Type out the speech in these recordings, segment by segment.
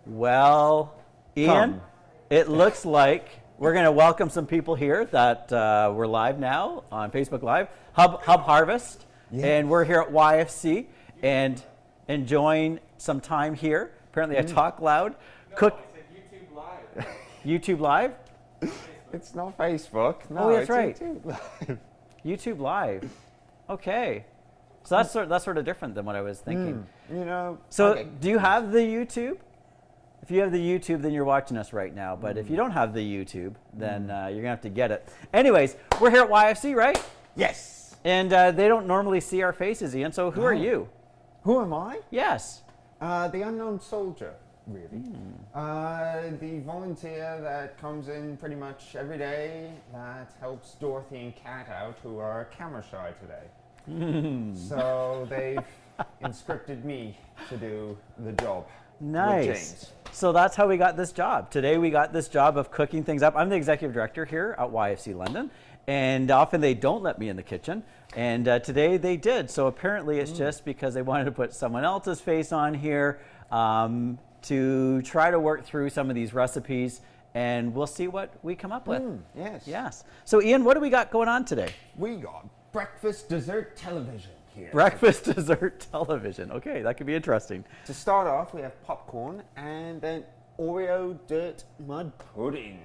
Well, Ian, it looks like we're going to welcome some people here that we're live now on Facebook Live, Hub Harvest, and we're here at YFC and enjoying some time here. Apparently I talk loud. Cook. YouTube Live. YouTube Live? It's not Facebook. No, Oh, that's it's right. YouTube Live. YouTube Live. Okay. So that's sort of different than what I was thinking. You know. So okay. do you have the YouTube? If you have the YouTube, then you're watching us right now. But if you don't have the YouTube, then you're going to have to get it. Anyways, we're here at YFC, right? Yes. And they don't normally see our faces, Ian. So who are you? Who am I? Yes. The unknown soldier, really. The volunteer that comes in pretty much every day that helps Dorothy and Kat out, who are camera shy today. So they've inscripted me to do the job. Nice. With James. So that's how we got this job. Today we got this job of cooking things up. I'm the executive director here at YFC London, and often they don't let me in the kitchen, and today they did. So apparently it's just because they wanted to put someone else's face on here to try to work through some of these recipes, and we'll see what we come up with. Yes. Yes. So Ian, what do we got going on today? We got breakfast dessert television here. Breakfast dessert television. Okay, that could be interesting. To start off, we have popcorn and then Oreo dirt mud pudding.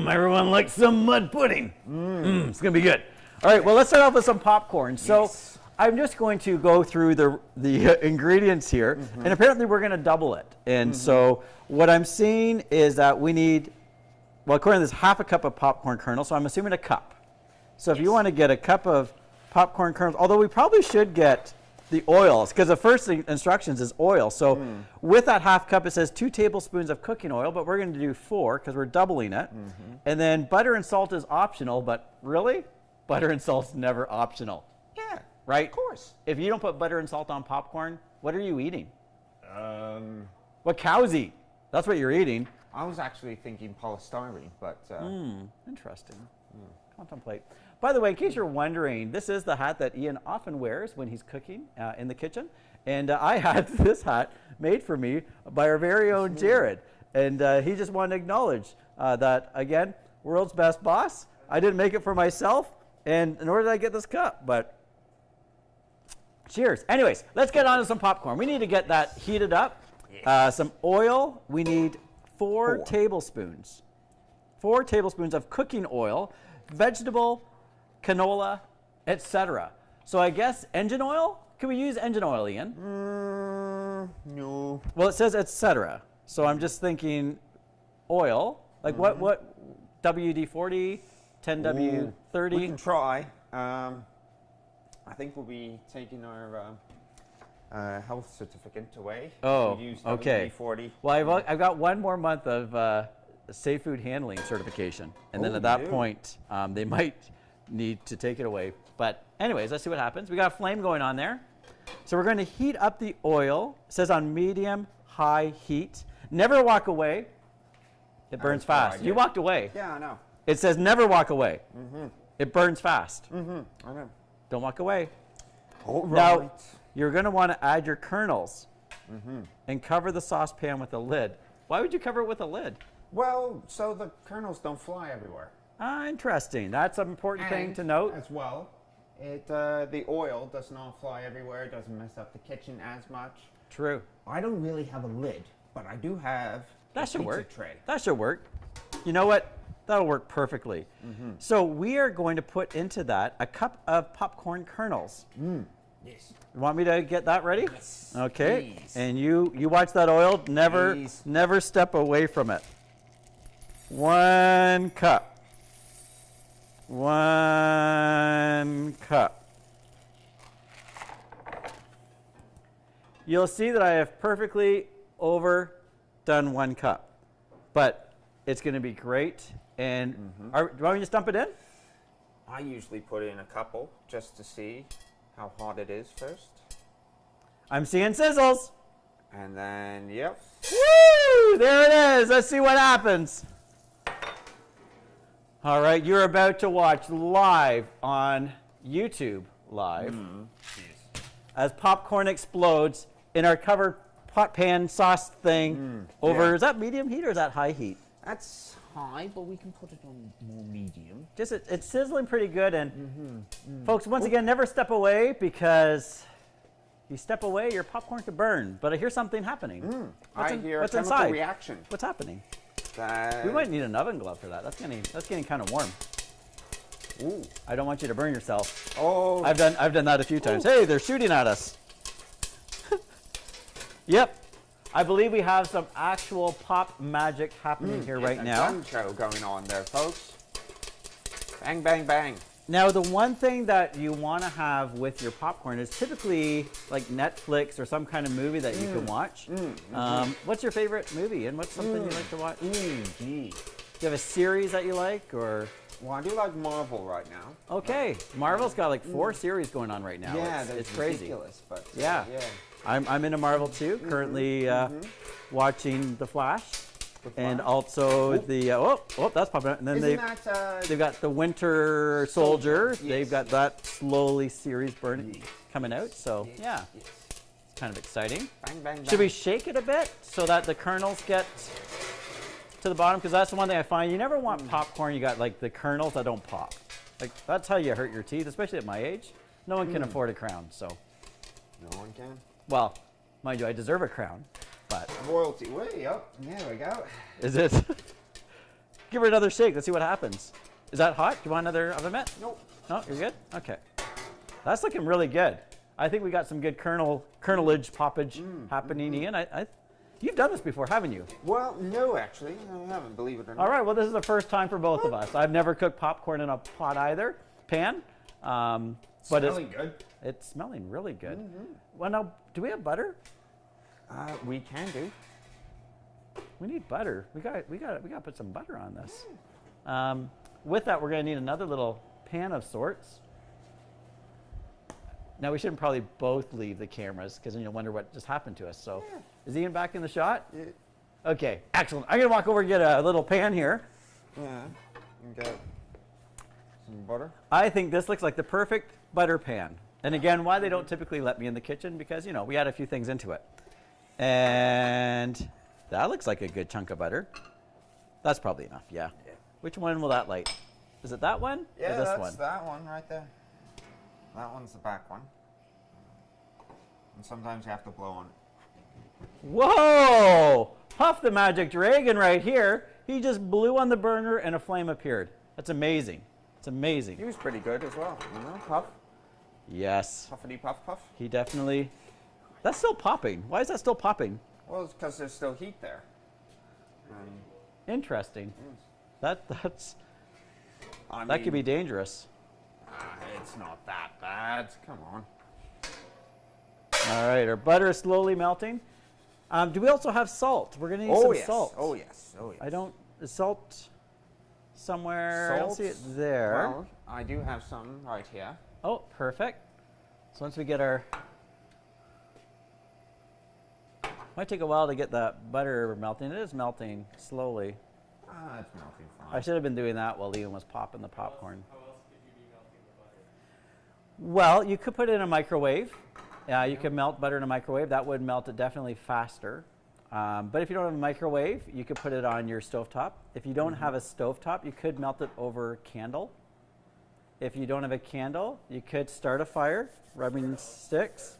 Everyone likes some mud pudding. It's gonna be good. All right, well, let's start off with some popcorn. So Yes. I'm just going to go through the ingredients here, and apparently we're gonna double it. And so what I'm seeing is that we need, well, according to this, half a cup of popcorn kernels, so I'm assuming a cup. So if you want to get a cup of popcorn kernels, although we probably should get the oils, because the first instructions is oil. So with that half cup, it says 2 tablespoons of cooking oil, but we're going to do 4 because we're doubling it. And then butter and salt is optional, but really, butter and salt's never optional, Yeah, right? of course. If you don't put butter and salt on popcorn, what are you eating? What cows eat? That's what you're eating. I was actually thinking polystyrene, but Interesting. Contemplate. By the way, in case you're wondering, this is the hat that Ian often wears when he's cooking in the kitchen. And I had this hat made for me by our very own Jared. And he just wanted to acknowledge that, again, world's best boss. I didn't make it for myself, and nor did I get this cup, but cheers. Anyways, let's get on to some popcorn. We need to get that heated up. Some oil. We need 4 tablespoons. 4 tablespoons of cooking oil, vegetable, canola, etc. So I guess engine oil? Can we use engine oil, Ian? no. Well, it says etc. So I'm just thinking oil. Like what WD-40, 10W30? We can try. I think we'll be taking our health certificate away. Oh, We use okay. WD-40. Well, I've got one more month of safe food handling certification. And then Oh, at that you do? point, they might need to take it away. But anyways, let's see what happens. We got a flame going on there. So we're going to heat up the oil. It says on medium-high heat. Never walk away. It burns fast. idea. You walked away. Yeah, I know. It says never walk away. It burns fast. I know. Don't walk away. All Now, right. you're going to want to add your kernels and cover the saucepan with a lid. Why would you cover it with a lid? Well, so the kernels don't fly everywhere. Interesting. That's an important thing to note. As well, the oil does not fly everywhere. It doesn't mess up the kitchen as much. True. I don't really have a lid, but I do have That a should pizza work. tray. That should work. You know what? That'll work perfectly. So we are going to put into that a cup of popcorn kernels. Yes. You want me to get that ready? Yes, Okay. please. And you watch that oil. Please. Never step away from it. 1 cup. 1 cup. You'll see that I have perfectly overdone 1 cup, but it's going to be great. And do you want me to just dump it in? I usually put in a couple just to see how hot it is first. I'm seeing sizzles. And then, yep. Woo! There it is. Let's see what happens. All right, you're about to watch live on YouTube Live as popcorn explodes in our covered pot pan sauce thing over, is that medium heat or is that high heat? That's high, but we can put it on more medium. Just it's sizzling pretty good, and folks, once again, never step away, because you step away, your popcorn could burn. But I hear something happening. I hear a what's chemical inside? reaction. What's happening? That We might need an oven glove for that. That's getting kind of warm. Ooh. I don't want you to burn yourself. Oh. I've done that a few times. Hey, they're shooting at us. Yep. I believe we have some actual pop magic happening here right now. Gun show going on there, folks. Bang, bang, bang. Now, the one thing that you want to have with your popcorn is typically like Netflix or some kind of movie that you can watch. What's your favorite movie, and what's something you like to watch? Do you have a series that you like, or? Well, I do like Marvel right now. Okay, Marvel's got like 4 series going on right now. Yeah, it's crazy. ridiculous, but Yeah. I'm into Marvel too. Currently watching The Flash, and also the that's popping out. And then they've got the Winter Soldier. Yes. They've got that slowly series coming out. So yeah, it's kind of exciting. Bang, bang, bang. Should we shake it a bit so that the kernels get to the bottom? Because that's the one thing I find. You never want popcorn. You got like the kernels that don't pop. Like that's how you hurt your teeth, especially at my age. No one can afford a crown, so. No one can. Well, mind you, I deserve a crown, but. Royalty way up. There we go. Is it? Give her another shake. Let's see what happens. Is that hot? Do you want another oven mitt? Nope. No, you're good? Okay. That's looking really good. I think we got some good kernelage poppage happening, Ian. You've done this before, haven't you? Well, no, actually. I haven't, believe it or not. All right, well, this is the first time for both of us. I've never cooked popcorn in a pot either, pan. But Smelling good. It's smelling really good. Well, now, do we have butter? We can do. We need butter. We got to put some butter on this. With that, we're going to need another little pan of sorts. Now, we shouldn't probably both leave the cameras, because then you'll wonder what just happened to us. So, is Ian back in the shot? Yeah. Okay, excellent. I'm going to walk over and get a little pan here. Yeah. And get some butter. I think this looks like the perfect butter pan. And again, why they don't typically let me in the kitchen, because, you know, we add a few things into it. And that looks like a good chunk of butter. That's probably enough, yeah. Which one will that light? Is it that one Yeah, or this that's one? that one right there. That one's the back one. And sometimes you have to blow on it. Whoa! Puff the Magic Dragon right here. He just blew on the burner and a flame appeared. That's amazing. It's amazing. He was pretty good as well, you know, puff. Yes. Puffity puff puff. He definitely... That's still popping. Why is that still popping? Well, it's because there's still heat there. Interesting. That's... I That could be mean, dangerous. it's not that bad. Come on. All right, our butter is slowly melting. Do we also have salt? We're going to need some salt. Oh, yes. Oh, yes. I don't... Is salt somewhere? I don't see it there. Well, I do have some right here. Oh, perfect. So once we get our... Might take a while to get that butter melting. It is melting slowly. It's melting fine. I should have been doing that while Ian was popping the popcorn. How else could you be melting the butter? Well, you could put it in a microwave. You could melt butter in a microwave. That would melt it definitely faster. But if you don't have a microwave, you could put it on your stovetop. If you don't have a stovetop, you could melt it over candle. If you don't have a candle, you could start a fire, rubbing sticks.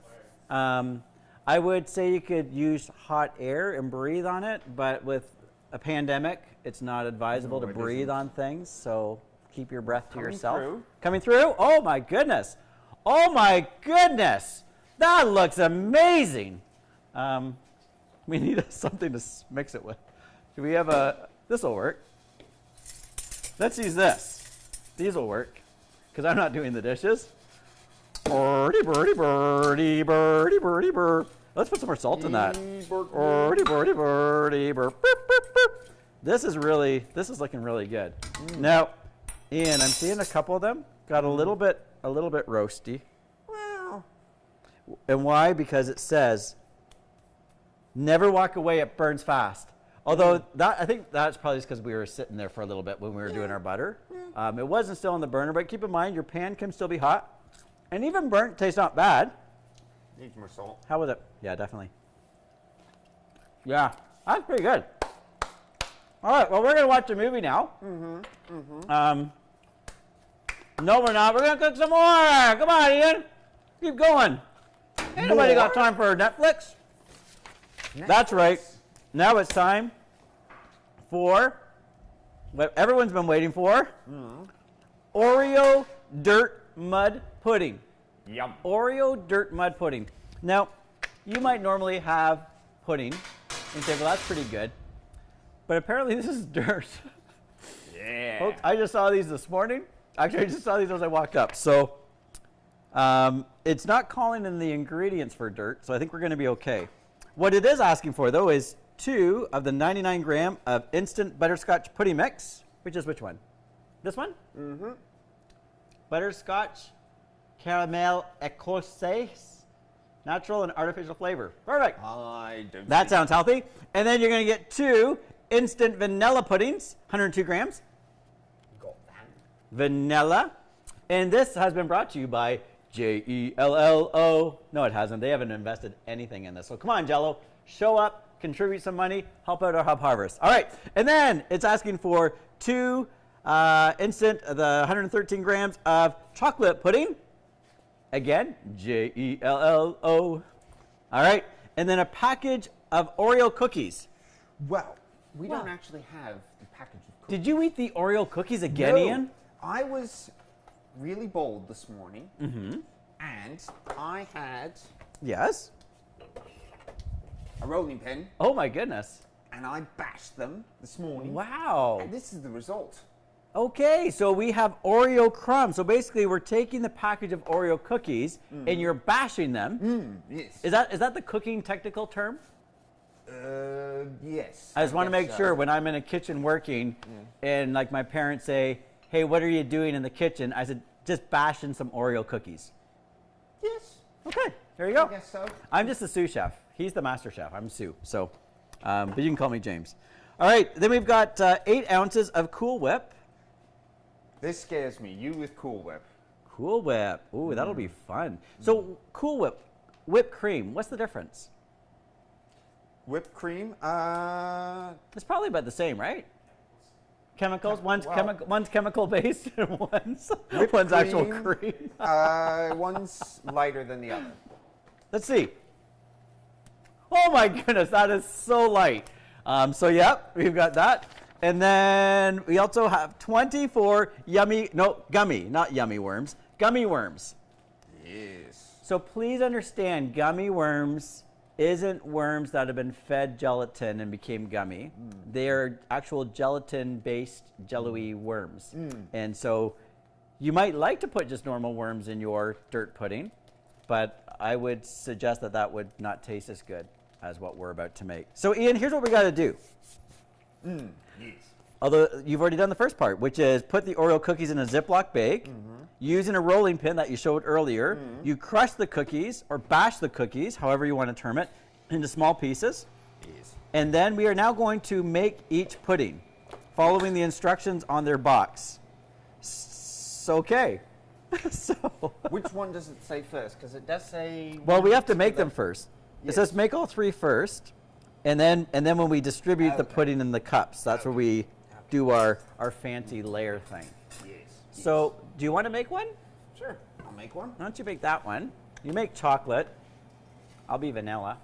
I would say you could use hot air and breathe on it, but with a pandemic, it's not advisable to breathe on things, so keep your breath to yourself. Coming through? Oh my goodness. Oh my goodness. That looks amazing. We need something to mix it with. Do we have a, this will work. Let's use this. These will work, because I'm not doing the dishes. Birdie, birdie, birdie, birdie, birdie, bird. Let's put some more salt in that. Birdie, birdie, birdie, bird. This is looking really good. Now, Ian, I'm seeing a couple of them got a little bit roasty. Well, And why? Because it says, never walk away, it burns fast. Although I think that's probably just because we were sitting there for a little bit when we were doing our butter. It wasn't still on the burner, but keep in mind your pan can still be hot. And even burnt tastes not bad. needs more salt. How was it? Yeah, definitely. Yeah, that's pretty good. All right, well, we're going to watch a movie now. No, we're not. We're going to cook some more. Come on, Ian. Keep going. Ain't nobody got time for Netflix. That's right. Now it's time for what everyone's been waiting for. Oreo dirt mud pudding. Yum. Oreo dirt mud pudding. Now, you might normally have pudding and say, well, that's pretty good. But apparently this is dirt. Yeah. Folks, I just saw these this morning. Actually, I just saw these as I walked up. So it's not calling in the ingredients for dirt, so I think we're going to be okay. What it is asking for, though, is 2 of the 99 gram of instant butterscotch pudding mix, which is which one? This one? Mm-hmm. Butterscotch, caramel écossais, natural and artificial flavor. Perfect. That sounds healthy. And then you're going to get 2 instant vanilla puddings, 102 grams. Got that. Vanilla. And this has been brought to you by Jello. No, it hasn't. They haven't invested anything in this. So come on, Jello. Show up, contribute some money, help out our Hub Harvest. All right. And then it's asking for 2 instant, the 113 grams of chocolate pudding. Again, Jello. All right. And then a package of Oreo cookies. Well, we don't actually have the package of cookies. Did you eat the Oreo cookies again, No. Ian? I was really bold this morning, and I had Yes. a rolling pin, Oh, my goodness. and I bashed them this morning. Wow. And this is the result. Okay, so we have Oreo crumbs. So basically, we're taking the package of Oreo cookies and you're bashing them. Yes. Is that the cooking technical term? Yes. I just want to guess make so. sure when I'm in a kitchen working and like my parents say, hey, what are you doing in the kitchen? I said, just bashing some Oreo cookies. Yes. Okay, there you go. I guess so. I'm just a sous chef. He's the master chef. I'm Sue. So, but you can call me James. All right, then we've got 8 ounces of Cool Whip. This scares me. You with Cool Whip. Cool Whip. Ooh, that'll be fun. So, Cool Whip, whipped cream, what's the difference? Whipped cream. It's probably about the same, right? Chemicals. One's well- one's chemical based and one's Whipped actual cream. cream. One's lighter than the other. Let's see. Oh my goodness, that is so light. So yep, we've got that. And then we also have 24 gummy, not yummy worms, gummy worms. Yes. So please understand, gummy worms isn't worms that have been fed gelatin and became gummy. They are actual gelatin-based jello-y worms. And so you might like to put just normal worms in your dirt pudding, but I would suggest that that would not taste as good as what we're about to make. So Ian, here's what we got to do. Yes. Although you've already done the first part, which is put the Oreo cookies in a Ziploc bag, using a rolling pin that you showed earlier. You crush the cookies, or bash the cookies, however you want to term it, into small pieces. Yes. And then we are now going to make each pudding, following the instructions on their box. Okay. So, Which one does it say first? Because it does say. well, we have to make them first. Yes. It says make all 3 first, and then when we distribute the Okay. pudding in the cups, that's where we do our fancy layer thing. Yes. So, do you want to make one? Sure. I'll make one. Why don't you make that one? You make chocolate. I'll be vanilla.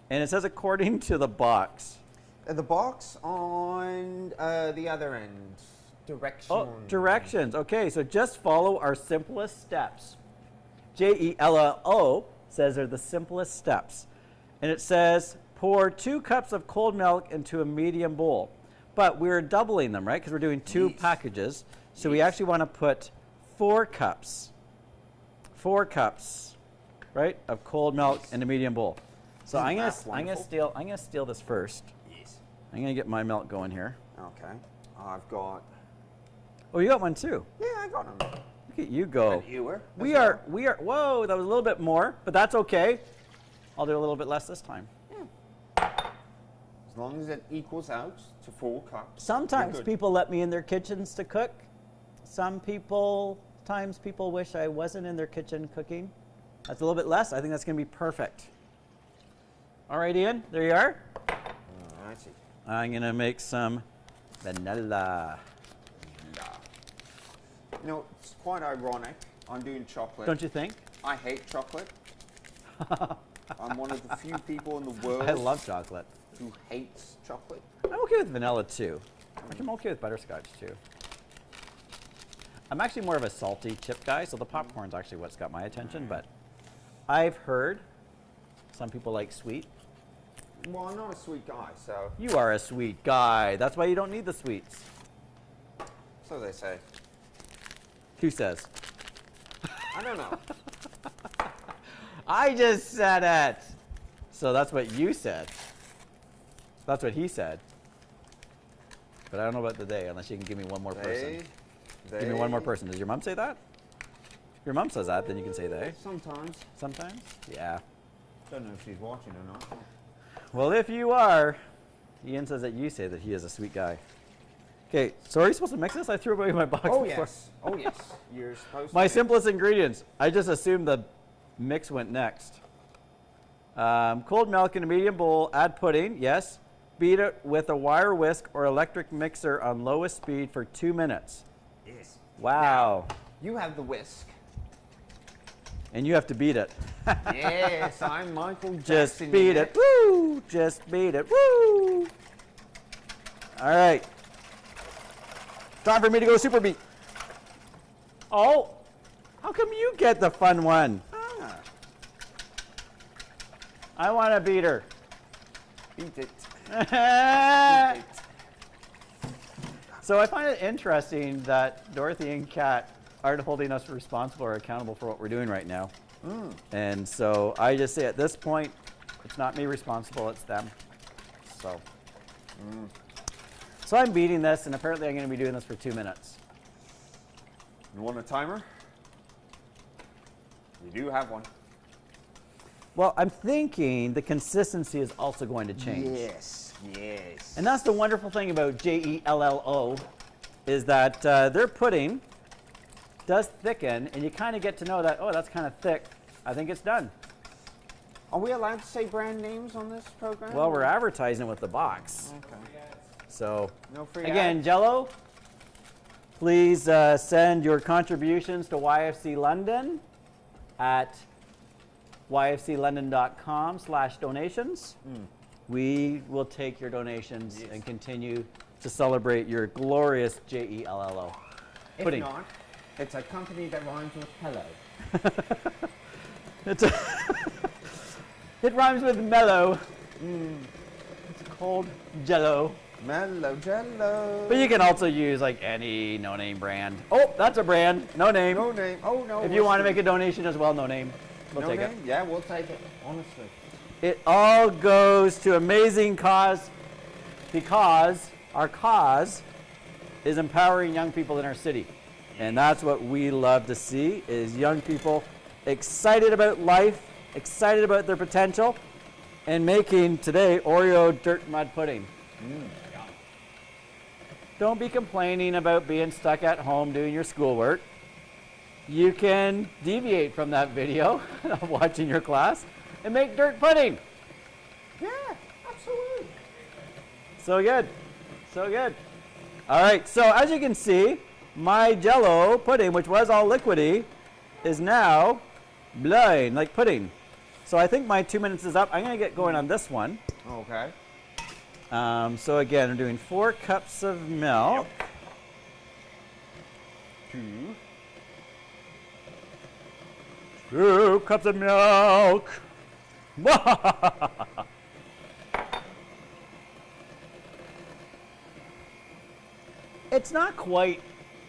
And it says according to the box. The box on the other end. Direction. Oh, directions. Okay, so just follow our simplest steps. Jello says they're the simplest steps. And it says pour 2 cups of cold milk into a medium bowl. But we're doubling them, right? Because we're doing 2 Yes. packages. So we actually want to put 4 cups. 4 cups, right, of cold milk in a medium bowl. So Isn't I'm that gonna steal this first. Yes. I'm gonna get my milk going here. Okay. I've got. Oh, you got one too. Yeah, I got them. Look at you go. And you were. We are. Whoa, that was a little bit more, but that's okay. I'll do a little bit less this time. As long as it equals out to 4 cups. Sometimes you're good. people let me in their kitchens to cook. Times people wish I wasn't in their kitchen cooking. That's a little bit less. I think that's gonna be perfect. All right, Ian, there you are. I see. I'm going to make some vanilla. You know, it's quite ironic. I'm doing chocolate. Don't you think? I hate chocolate. I'm one of the few people in the world I love chocolate. who hates chocolate. I'm okay with vanilla too. I'm okay with butterscotch too. I'm actually more of a salty chip guy, so the popcorn's actually what's got my attention, but I've heard some people like sweet. Well, I'm not a sweet guy, so. You are a sweet guy. That's why you don't need the sweets. So they say. Who says? I don't know. I just said it. So that's what you said. That's what he said. But I don't know about the they, unless you can give me one more person. Give me one more person. Does your mom say that? If your mom says that, then you can say they. Sometimes. Sometimes? Yeah. Don't know if she's watching or not. Well, if you are, Ian says that you say that he is a sweet guy. Okay, so are you supposed to mix this? I threw away my box Oh, before. yes. Oh, yes. You're supposed to. My simplest ingredients. I just assumed the mix went next. Cold milk in a medium bowl. Add pudding. Yes. Beat it with a wire whisk or electric mixer on lowest speed for 2 minutes. Yes. Wow. You have the whisk. And you have to beat it. Yes, I'm Michael Jackson. Just beat it. Woo! Just beat it. Woo! All right. Time for me to go super beat. Oh, how come you get the fun one? Ah, I want a beater. beat it. So Beat it. I find it interesting that Dorothy and Kat aren't holding us responsible or accountable for what we're doing right now. And so I just say at this point, it's not me responsible, it's them. So, so I'm beating this, and apparently I'm going to be doing this for 2 minutes. You want a timer? You do have one. Well, I'm thinking the consistency is also going to change. Yes, yes. And that's the wonderful thing about Jello, is that their pudding does thicken, and you kind of get to know that, oh, that's kind of thick. I think it's done. Are we allowed to say brand names on this program? Well, we're advertising with the box. Okay. So, No free again, ads? Jello, please send your contributions to YFC London at yfclondon.com/donations. We will take your donations and continue to celebrate your glorious Jello pudding. If not, it's a company that rhymes with hello. It rhymes with mellow. It's called Jello. Mellow Jello. But you can also use like any no-name brand. Oh, that's a brand. No name. No name. Oh, no. If you want to make a donation as well, no name. We'll no take name? it. Yeah, we'll take it. Honestly. It all goes to amazing cause because our cause is empowering young people in our city. And that's what we love to see is young people excited about life, excited about their potential, and making today Oreo dirt mud pudding. Don't be complaining about being stuck at home doing your schoolwork. You can deviate from that video of watching your class and make dirt pudding. Yeah, absolutely. So good. So good. All right, so as you can see, my Jello pudding, which was all liquidy, is now blind, like pudding. So I think my 2 minutes is up. I'm going to get going on this one. Okay. So again, I'm doing 4 cups of milk. 2 cups of milk. It's not quite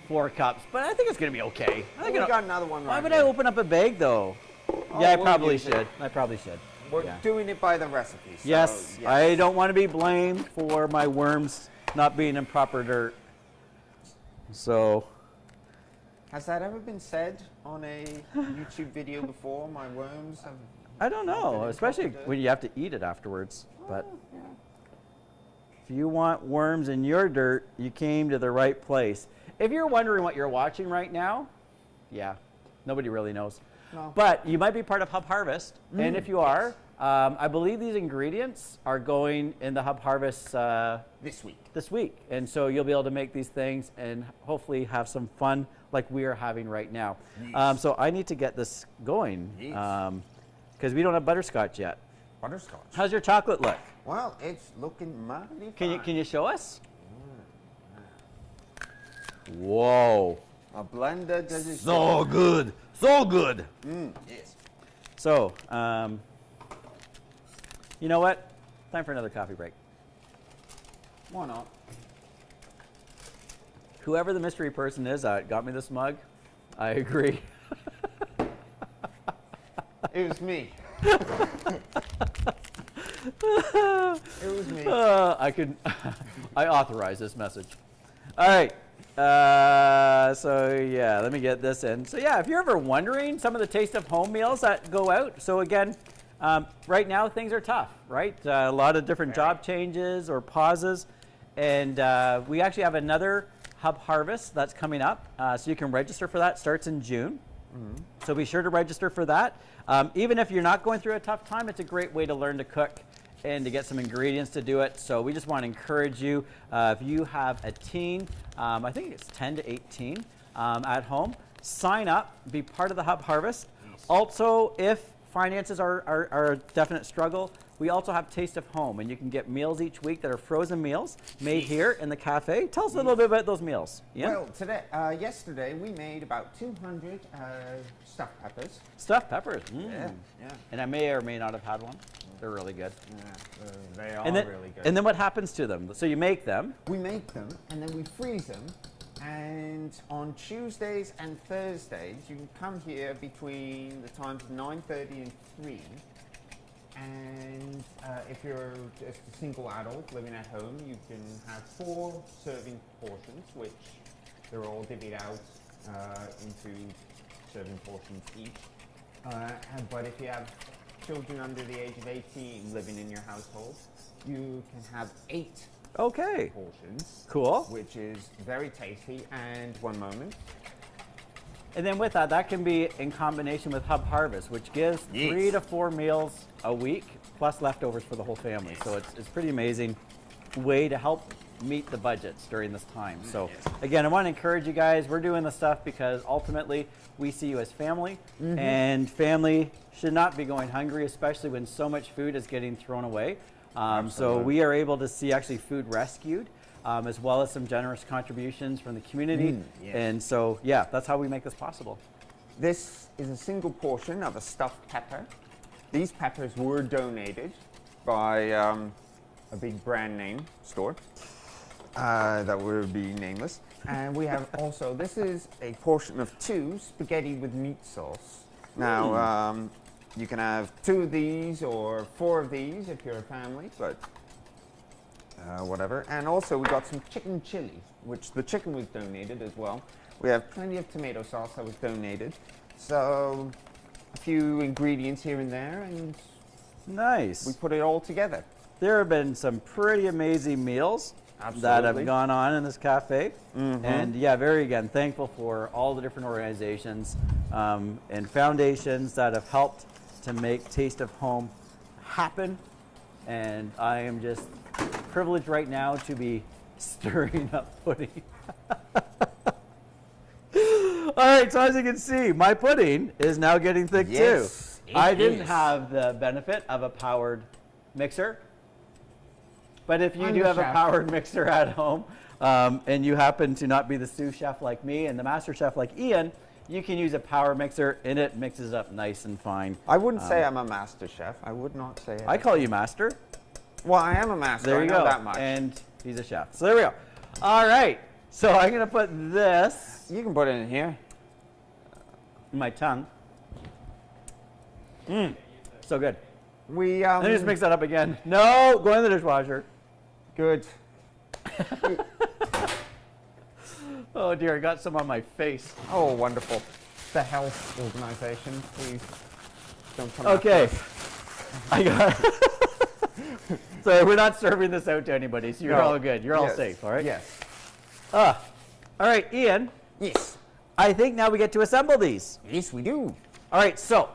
4 cups, but I think it's going to be okay. I think We it'll- got another one right Why would here. I open up a bag though? Oh, Yeah, I we'll probably use it. should. I probably should. We're Yeah. doing it by the recipe. So Yes, I don't want to be blamed for my worms not being in proper dirt. So, Has that ever been said on a YouTube video before? My worms have. I don't Not know, been in especially proper dirt? when you have to eat it afterwards. But if you want worms in your dirt, you came to the right place. If you're wondering what you're watching right now, yeah, nobody really knows. No. But you might be part of Hub Harvest, and if you are, I believe these ingredients are going in the Hub Harvest this week. and so you'll be able to make these things and hopefully have some fun like we are having right now. Yes. So I need to get this going Yes. because we don't have butterscotch yet. Butterscotch. How's your chocolate look? Well, it's looking mighty Can you show us? Whoa! A blender does it. So good, so good. Yes. So, you know what? Time for another coffee break. Why not? Whoever the mystery person is that got me this mug, I agree. It was me. It was me. I authorize this message. All right. So yeah, let me get this in. So yeah, if you're ever wondering some of the taste of home meals that go out. So again, right now things are tough, right? A lot of different job changes or pauses. And we actually have another Hub Harvest that's coming up. So you can register for that. Starts in June. So be sure to register for that. Even if you're not going through a tough time, it's a great way to learn to cook and to get some ingredients to do it. So we just want to encourage you, if you have a teen, I think it's 10 to 18 at home, sign up, be part of the Hub Harvest. Yes. Also, if finances are a definite struggle, we also have Taste of Home, and you can get meals each week that are frozen meals made here in the cafe. Tell us a little bit about those meals. Ian? Well, yesterday we made about 200 stuffed peppers. Stuffed peppers. Yeah. And I may or may not have had one. They're really good. Yeah, they are And then, really good. and then what happens to them? So you make them. We make them and then we freeze them. And on Tuesdays and Thursdays, you can come here between the times of 9:30 and 3. And if you're just a single adult living at home, you can have 4 serving portions, which they're all divvied out into serving portions each. But if you have children under the age of 18 living in your household, you can have 8 Okay. portions, Cool. which is very tasty. And one moment. And then with that, that can be in combination with Hub Harvest, which gives 3 to 4 meals a week, plus leftovers for the whole family. So it's pretty amazing way to help meet the budgets during this time. So again, I want to encourage you guys. We're doing this stuff because ultimately we see you as family, and family should not be going hungry, especially when so much food is getting thrown away. So we are able to see actually food rescued, as well as some generous contributions from the community. Yes. And so, yeah, that's how we make this possible. This is a single portion of a stuffed pepper. These peppers were donated by a big brand name store that will be nameless. And we have also, this is a portion of 2 spaghetti with meat sauce. Now, you can have 2 of these or 4 of these if you're a family, but whatever. And also we got some chicken chili, which the chicken was donated as well. We have plenty of tomato sauce that was donated. So a few ingredients here and there, and Nice. we put it all together. There have been some pretty amazing meals that Absolutely. have gone on in this cafe. And yeah, very again, thankful for all the different organizations and foundations that have helped to make Taste of Home happen. And I am just privileged right now to be stirring up pudding. All right, so as you can see, my pudding is now getting thick Yes, too. it I didn't is. have the benefit of a powered mixer. But if you I'm do the have a chef. powered mixer at home, and you happen to not be the sous chef like me and the master chef like Ian, you can use a power mixer and it mixes up nice and fine. I wouldn't say I'm a master chef. I would not say I call you master. Well, I am a master. There I you know go. that much. And he's a chef. So there we go. All right. So I'm going to put this You can put it in here. in my tongue. So good. We Let me just mix that up again. No, go in the dishwasher. good. Oh dear, I got some on my face. Oh, wonderful. The health organization, please don't come Okay. after us. I got. So we're not serving this out to anybody, so you're No. all good. You're all Yes. safe, all right? Yes. All right, Ian, Yes. I think now we get to assemble these. Yes, we do. All right, so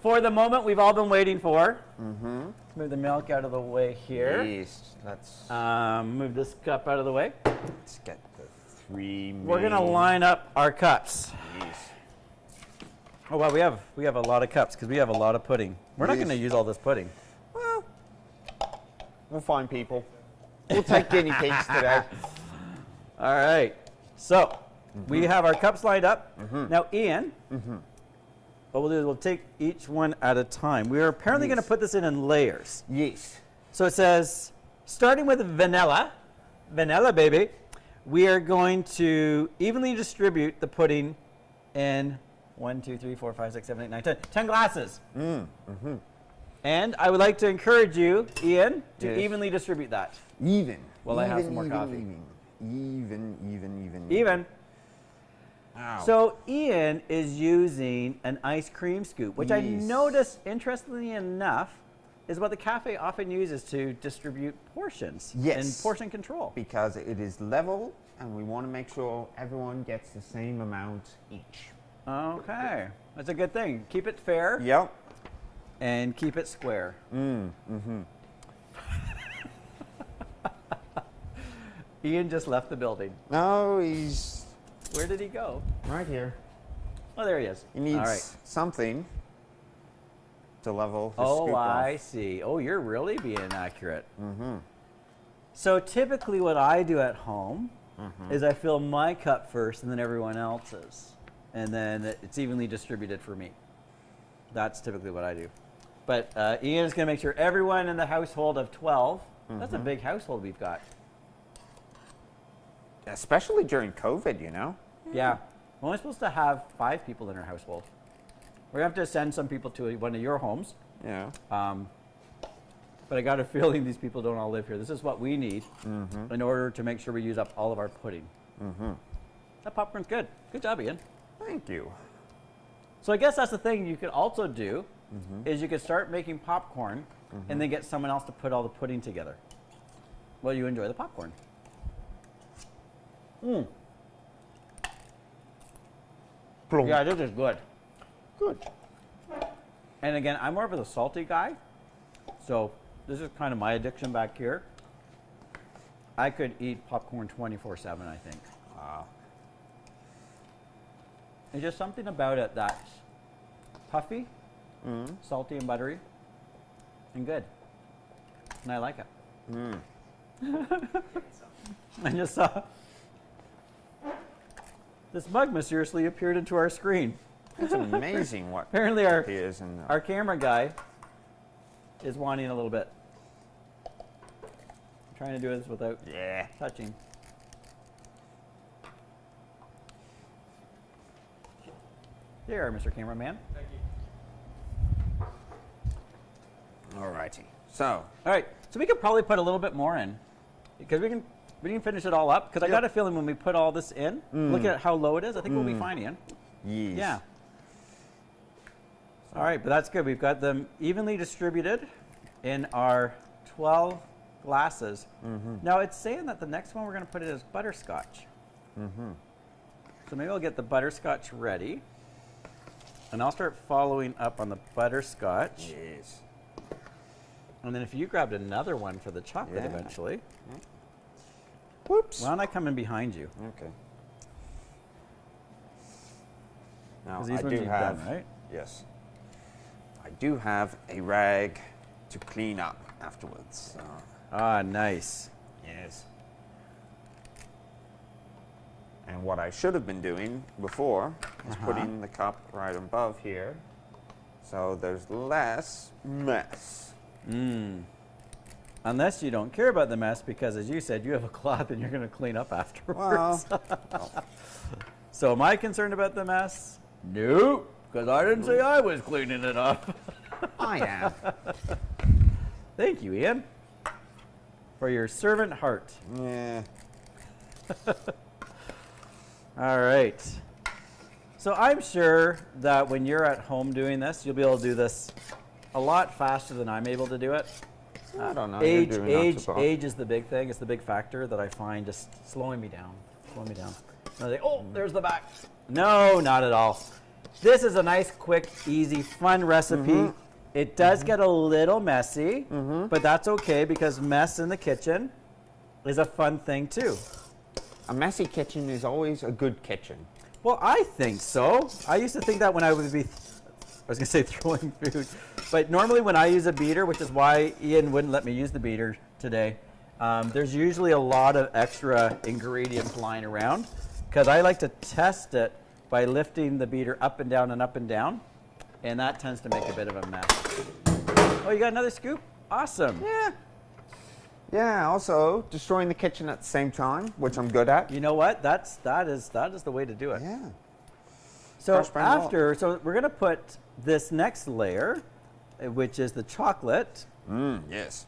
for the moment we've all been waiting for. Let's move the milk out of the way here. Yes, let's Move this cup out of the way. get the 3 We're going to line up our cups. Yes. Oh, wow, we have a lot of cups because we have a lot of pudding. We're not Yes. going to use all this pudding. Well, we'll find people. We'll take guinea pigs today. All right. So we have our cups lined up. Now, Ian, what we'll do is we'll take each one at a time. We are apparently going to put this in layers. Yes. So it says, starting with vanilla, baby, we are going to evenly distribute the pudding in 1, 2, 3, 4, 5, 6, 7, 8, 9, 10. 10 glasses. And I would like to encourage you, Ian, to Yes. evenly distribute that. Even. Well, I have some more coffee. Even. Ow. So Ian is using an ice cream scoop, which I Yes. noticed, interestingly enough, is what the cafe often uses to distribute portions Yes. and portion control. Because it is level, and we want to make sure everyone gets the same amount each. Okay, that's a good thing. Keep it fair Yep. and keep it square. Ian just left the building. No, he's Where did he go? right here. Oh, there he is. He needs All right. something to level his Oh, scoop I off. see. Oh, you're really being accurate. So typically what I do at home is I fill my cup first and then everyone else's. And then it's evenly distributed for me. That's typically what I do. But Ian is going to make sure everyone in the household of 12, that's a big household we've got. Especially during COVID, you know? Yeah. We're only supposed to have 5 people in our household. We're going to have to send some people to one of your homes. Yeah. But I got a feeling these people don't all live here. This is what we need in order to make sure we use up all of our pudding. That popcorn's good. Good job, Ian. Thank you. So I guess that's the thing you could also do is you could start making popcorn and then get someone else to put all the pudding together. Well, you enjoy the popcorn. Yeah, this is good. Good. And again, I'm more of a salty guy, so this is kind of my addiction back here. I could eat popcorn 24/7, I think. Wow. There's just something about it that's puffy, salty and buttery, and good. And I like it. I just saw this mug mysteriously appeared into our screen. It's amazing what Apparently appears in the... our camera guy is wanting a little bit. I'm trying to do this without Yeah. touching. There you are, Mr. Cameraman. Thank you. Alrighty. So, All right, so we could probably put a little bit more in because we can finish it all up. Because I got a feeling when we put all this in, looking at how low it is, I think we'll be fine, Ian. yes. Yeah. All right, but that's good. We've got them evenly distributed in our 12 glasses. Now it's saying that the next one we're going to put it as butterscotch. So maybe I'll get the butterscotch ready, and I'll start following up on the butterscotch. Yes. And then if you grabbed another one for the chocolate Yeah. eventually, Whoops. why don't I come in behind you? Okay. Now, 'Cause these I ones do you've have... done, right? Yes. I do have a rag to clean up afterwards. So. Ah, nice. Yes. And what I should have been doing before is putting the cup right above here, so there's less mess. Unless you don't care about the mess, because as you said, you have a cloth and you're going to clean up afterwards. Well, So am I concerned about the mess? No, because I didn't say I was cleaning it up. I am. Thank you, Ian, for your servant heart. Yeah. All right. So I'm sure that when you're at home doing this, you'll be able to do this a lot faster than I'm able to do it. I don't know. Age is the big thing. It's the big factor that I find just slowing me down. And I think, oh, there's the back. No, not at all. This is a nice, quick, easy, fun recipe. It does get a little messy, but that's okay because mess in the kitchen is a fun thing too. A messy kitchen is always a good kitchen. Well, I think so. I used to think that when I would be, I was going to say throwing food, but normally when I use a beater, which is why Ian wouldn't let me use the beater today, there's usually a lot of extra ingredients lying around because I like to test it by lifting the beater up and down and up and down, and that tends to make a bit of a mess. Oh, you got another scoop? Awesome. Yeah. Yeah, also destroying the kitchen at the same time, which I'm good at. You know what? That is the way to do it. Yeah. So so we're gonna put this next layer, which is the chocolate. Yes.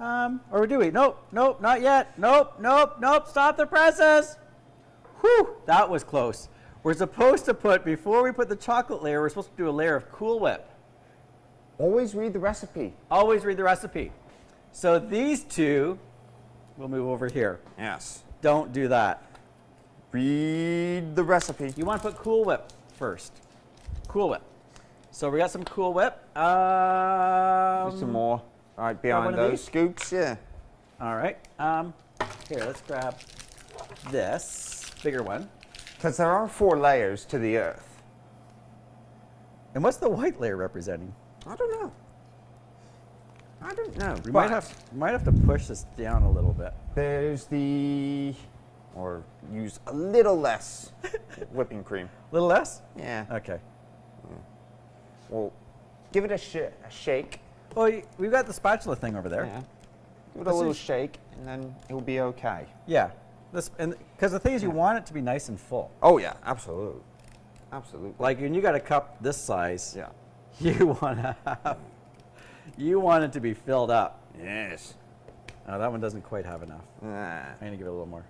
Or do we? Nope, not yet. Nope. Stop the presses. Whew, that was close. We're supposed to put, before we put the chocolate layer, we're supposed to do a layer of Cool Whip. Always read the recipe. Always read the recipe. So these two, we'll move over here. Yes. Don't do that. Read the recipe. You want to put Cool Whip first. Cool Whip. So we got some Cool Whip. Just some more right behind one of those these? scoops, yeah. All right. Here, let's grab this bigger one. Because there are 4 layers to the earth. And what's the white layer representing? I don't know. We might have to push this down a little bit. There's or use a little less whipping cream. A little less? Yeah. Okay. Well, give it a shake. Well, we've got the spatula thing over there. Yeah. Give it a little shake, and then it'll be okay. Yeah. Because the thing is, you want it to be nice and full. Oh yeah, absolutely. Absolutely. Like when you got a cup this size, Yeah. you want it to be filled up. Yes. Oh, that one doesn't quite have enough. I'm gonna give it a little more.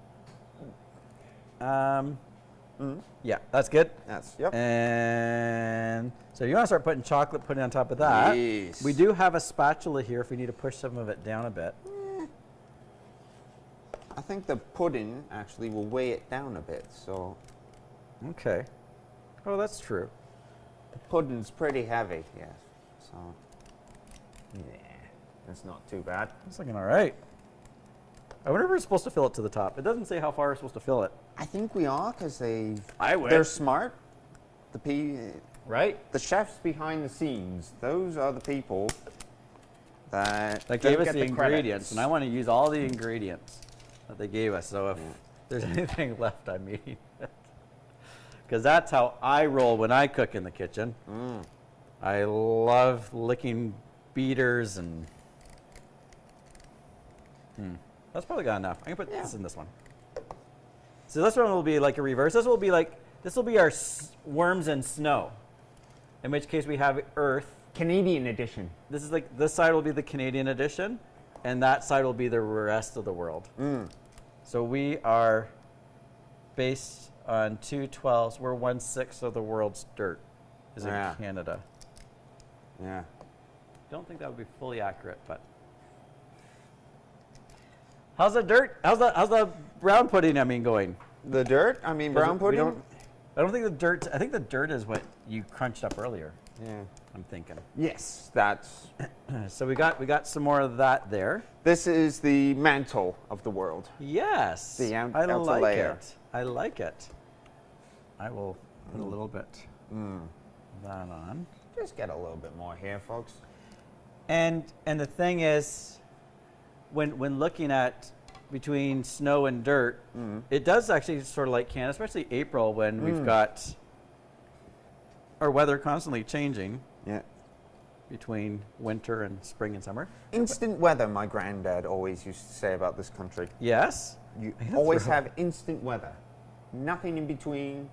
Yeah, that's good. Yep. And so you want to start putting chocolate, putting it on top of that. Yes. We do have a spatula here if we need to push some of it down a bit. I think the pudding actually will weigh it down a bit, so. Okay. Oh, that's true. The pudding's pretty heavy, yes. So, yeah, that's not too bad. It's looking all right. I wonder if we're supposed to fill it to the top. It doesn't say how far we're supposed to fill it. I think we are, because I would. they're smart. Right? The chefs behind the scenes, those are the people that gave us get the ingredients, credits. and I want to use all the ingredients that they gave us. So if there's anything left, I'm eating it. Because that's how I roll when I cook in the kitchen. I love licking beaters and. That's probably got enough. I can put this in this one. So this one will be like a reverse. This will be our worms and snow. In which case we have earth. Canadian edition. This side will be the Canadian edition, and that side will be the rest of the world. So we are based on 2/12. We're 1/6 of the world's dirt is in Canada. Yeah. Don't think that would be fully accurate, but. How's the brown pudding, going? The dirt? Brown pudding? I don't think the dirt, I think the dirt is what you crunched up earlier. Yeah. I'm thinking. Yes, that's. So we got some more of that there. This is the mantle of the world. Yes. The I outer like layer. it. I like it. I will put a little bit of that on. Just get a little bit more here, folks. And the thing is, when looking at between snow and dirt, it does actually sort of like Canada, especially April when we've got our weather constantly changing. Yeah. Between winter and spring and summer. Instant weather, my granddad always used to say about this country. Yes. You always have instant weather. Nothing in between.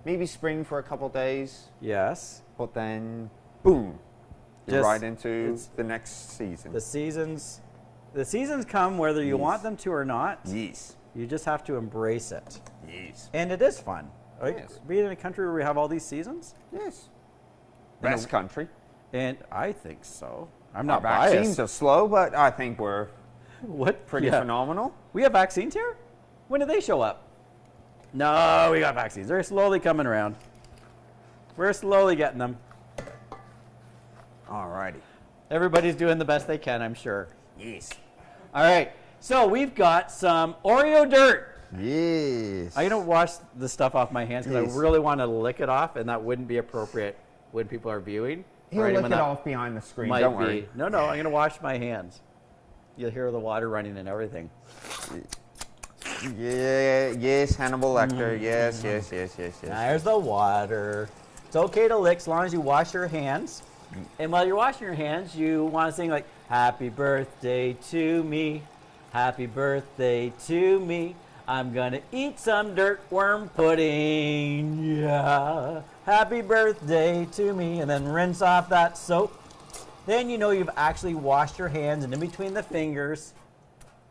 Maybe spring for a couple days. Yes. But then, boom, you're Just- right into the next season. The seasons come whether you want them to or not. Yes. You just have to embrace it. Yes. And it is fun. Right? Yes. Being in a country where we have all these seasons. Yes. And Best country. And I think so. I'm Our not vaccines biased. are slow, but I think we're What? pretty Yeah. phenomenal. We have vaccines here? When do they show up? No, we got vaccines. They're slowly coming around. We're slowly getting them. Alrighty. Everybody's doing the best they can, I'm sure. Yes. All right, so we've got some Oreo dirt. Yes. I'm going to wash the stuff off my hands because Yes. I really want to lick it off, and that wouldn't be appropriate when people are viewing. He'll or lick anyone it that off behind the screen, might don't be. worry. No, I'm going to wash my hands. You'll hear the water running and everything. Yeah, yes, Hannibal Lecter. Yes. There's the water. It's okay to lick as long as you wash your hands. And while you're washing your hands, you want to sing like, happy birthday to me. Happy birthday to me. I'm going to eat some dirt worm pudding. Yeah. Happy birthday to me. And then rinse off that soap. Then you know you've actually washed your hands, and in between the fingers,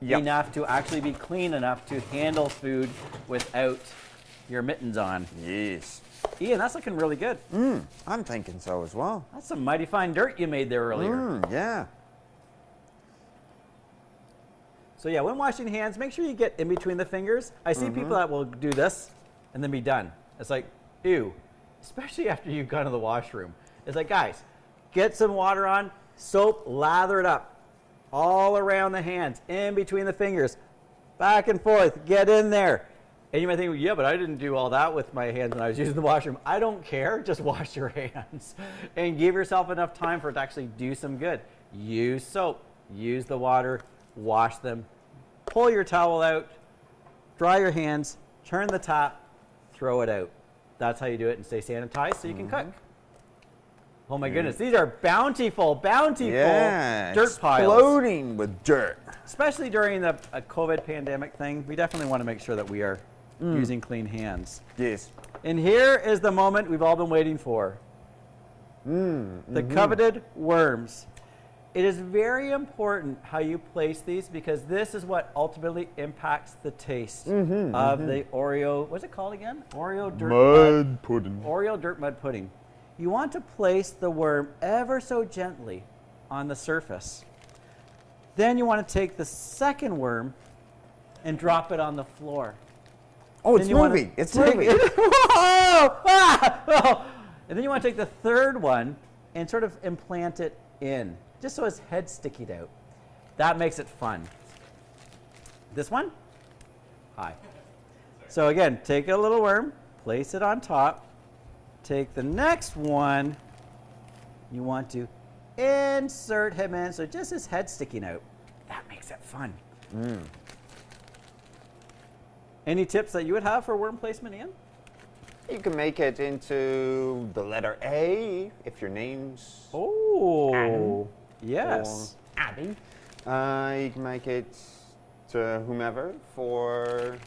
enough to actually be clean enough to handle food without your mittens on. Yes. Ian, that's looking really good. I'm thinking so as well. That's some mighty fine dirt you made there earlier. Yeah. So yeah, when washing hands, make sure you get in between the fingers. I see people that will do this and then be done. It's like, ew, especially after you've gone to the washroom. It's like, guys, get some water on, soap, lather it up all around the hands, in between the fingers, back and forth, get in there. And you might think, yeah, but I didn't do all that with my hands when I was using the washroom. I don't care, just wash your hands and give yourself enough time for it to actually do some good. Use soap, use the water, wash them, pull your towel out, dry your hands, turn the tap, throw it out. That's how you do it and stay sanitized so you can cook. Oh my goodness, these are bountiful dirt piles. Exploding with dirt. Especially during the COVID pandemic thing, we definitely want to make sure that we are using clean hands. Yes. And here is the moment we've all been waiting for. The coveted worms. It is very important how you place these because this is what ultimately impacts the taste of the Oreo. What's it called again? Oreo dirt Mud pudding. Oreo dirt mud pudding. You want to place the worm ever so gently on the surface. Then you want to take the second worm and drop it on the floor. Oh, Then it's you wanna moving. It's take moving. it- Whoa! Ah! Oh! And then you want to take the third one and sort of implant it in, just so his head's sticking out. That makes it fun. This one? Hi. So again, take a little worm, place it on top, take the next one, you want to insert him in, so just his head sticking out. That makes it fun. Any tips that you would have for worm placement, Ian? You can make it into the letter A if your name's Oh, Adam. yes. or Abby. You can make it to whomever for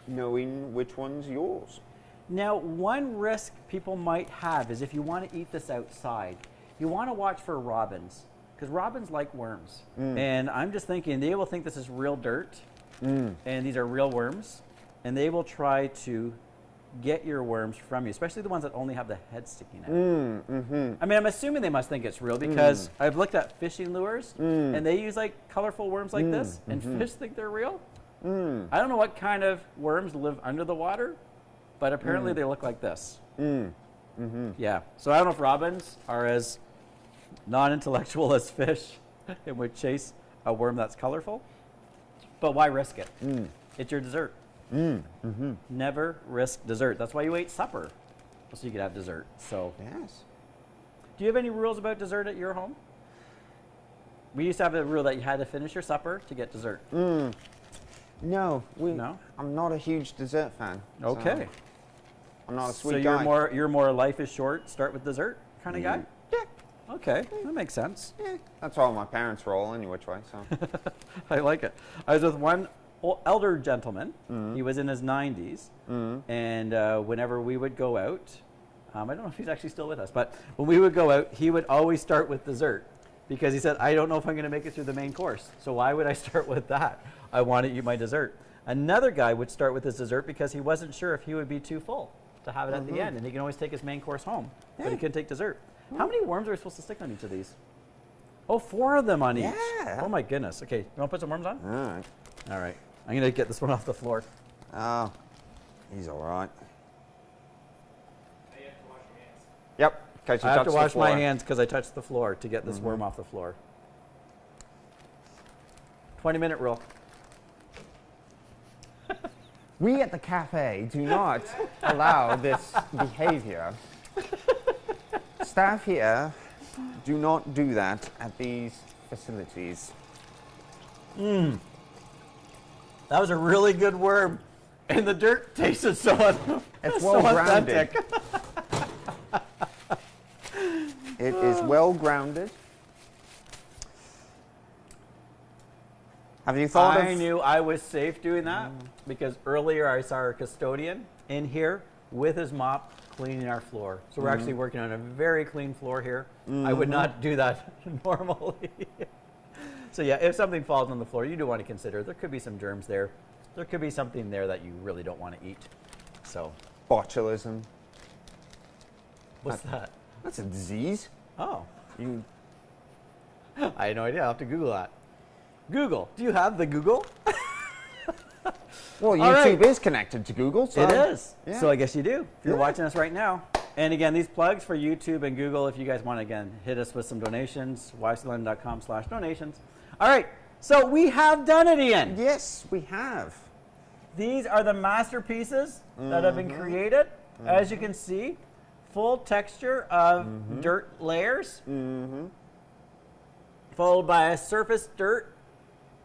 knowing which one's yours. Now, one risk people might have is if you want to eat this outside, you want to watch for robins, because robins like worms. And I'm just thinking they will think this is real dirt, and these are real worms, and they will try to get your worms from you, especially the ones that only have the head sticking out. I mean, I'm assuming they must think it's real because I've looked at fishing lures, and they use like colorful worms like this, and fish think they're real. I don't know what kind of worms live under the water, but apparently they look like this. Yeah, so I don't know if robins are as non-intellectual as fish and would chase a worm that's colorful, but why risk it? It's your dessert. Never risk dessert. That's why you ate supper, so you could have dessert. So, Yes. do you have any rules about dessert at your home? We used to have a rule that you had to finish your supper to get dessert. No, No? I'm not a huge dessert fan. so Okay. I'm not a So sweet you're guy. you're more life is short, start with dessert kind of guy? Yeah. Okay, that makes sense. Yeah. That's all my parents roll any which way. So. I like it. I was with one elder gentleman. He was in his 90s, and whenever we would go out, I don't know if he's actually still with us, but when we would go out, he would always start with dessert because he said, I don't know if I'm going to make it through the main course, so why would I start with that? I want to eat my dessert. Another guy would start with his dessert because he wasn't sure if he would be too full to have it at the end, and he can always take his main course home, but he couldn't take dessert. How many worms are we supposed to stick on each of these? Oh, 4 of them on each. Yeah. Oh my goodness. Okay, you want to put some worms on? All right. All right. I'm going to get this one off the floor. Oh. He's all right. Now you have to wash your hands. Yep. Because you I have to touched the wash my floor. hands because I touched the floor to get this worm off the floor. 20-minute rule. We at the cafe do not allow this behavior. Staff here do not do that at these facilities. That was a really good worm. And the dirt tasted so, It's so well grounded. authentic. It is well grounded. Have you thought I of? knew I was safe doing that because earlier I saw our custodian in here with his mop cleaning our floor. So we're actually working on a very clean floor here. I would not do that normally. So yeah, if something falls on the floor, you do want to consider there could be some germs there. There could be something there that you really don't want to eat. So Botulism. what's that? That's a disease. Oh, You I had no idea. I'll have to Google that. Google. Do you have the Google? well, All YouTube right. is connected to Google. So It is. Yeah. So I guess you do. If you're Yeah. watching us right now. And again, these plugs for YouTube and Google, if you guys want to, again, hit us with some donations, wiselyondon.com/donations. All right. So we have done it, Ian. Yes, we have. These are the masterpieces that have been created. As you can see, full texture of dirt layers, followed by a surface dirt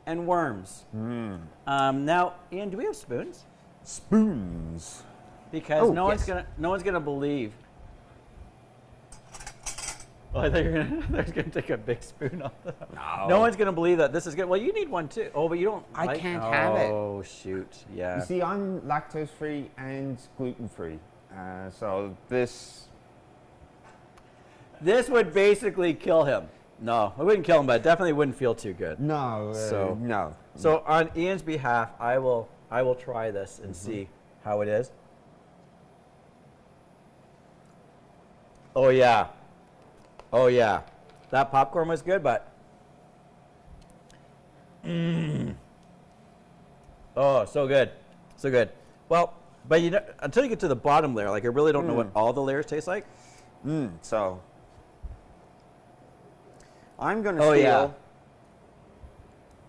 and worms. Now, Ian, do we have spoons? Spoons. Because Oh, no one's yes. gonna believe. Oh, I thought you were gonna take a big spoon off the. No one's gonna believe that this is good. Well, you need one too. Oh, but you don't. I can't have it. Oh shoot! Yeah. You see, I'm lactose free and gluten free, so this. This would basically kill him. No, it wouldn't kill him, but it definitely wouldn't feel too good. No. So- no. So on Ian's behalf, I will try this and see how it is. Oh yeah. Oh yeah. That popcorn was good, but oh, so good. So good. Well, but you know, until you get to the bottom layer, like I really don't know what all the layers taste like. So. I'm gonna Oh steal. yeah.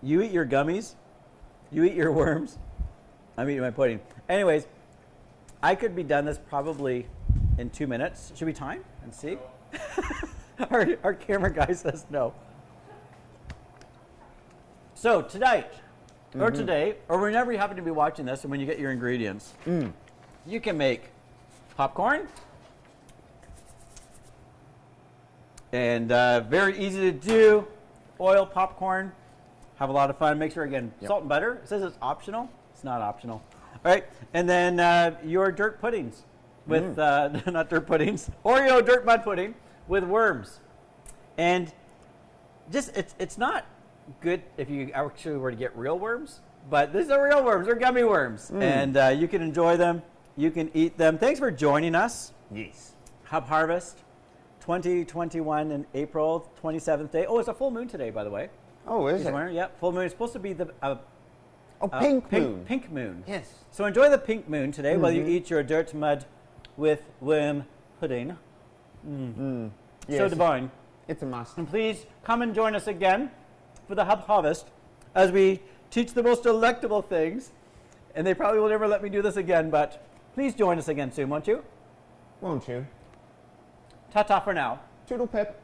You eat your gummies, you eat your worms, I'm eating my pudding. Anyways, I could be done this probably in 2 minutes. Should we time and see? Our camera guy says no. So tonight, or today, or whenever you happen to be watching this and when you get your ingredients, you can make popcorn. And very easy to do. Oil popcorn. Have a lot of fun. Make sure, again, salt and butter. It says it's optional. It's not optional. All right. And then your dirt puddings with, not dirt puddings, Oreo dirt mud pudding with worms. And just, it's not good if you actually were to get real worms, but these are real worms. They're gummy worms. And you can enjoy them. You can eat them. Thanks for joining us. Yes. Hub Harvest 2021 in April 27th day. Oh, it's a full moon today, by the way. Oh, is Just it? wondering, yeah, full moon. It's supposed to be the Pink moon. Pink moon. Yes. So enjoy the pink moon today while you eat your dirt mud with worm pudding. So Yes. divine. It's a must. And please come and join us again for the Hub Harvest as we teach the most delectable things. And they probably will never let me do this again, but please join us again soon, won't you? Won't you? Ta-ta for now. Toodle pip.